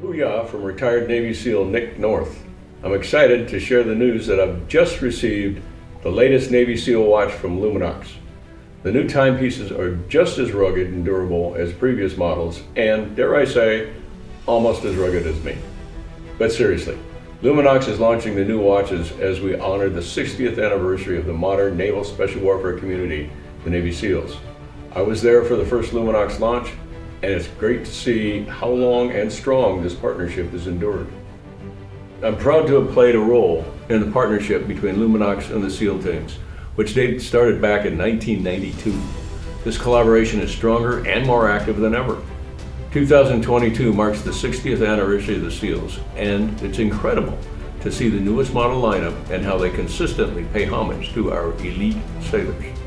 Booyah from retired Navy SEAL Nick North. I'm excited to share the news that I've just received the latest Navy SEAL watch from Luminox. The new timepieces are just as rugged and durable as previous models and, dare I say, almost as rugged as me. But seriously, Luminox is launching the new watches as we honor the 60th anniversary of the modern naval special warfare community, the Navy SEALs. I was there for the first Luminox launch, and it's great to see how long and strong this partnership has endured. I'm proud to have played a role in the partnership between Luminox and the SEAL teams, which started back in 1992. This collaboration is stronger and more active than ever. 2022 marks the 60th anniversary of the SEALs, and it's incredible to see the newest model lineup and how they consistently pay homage to our elite sailors.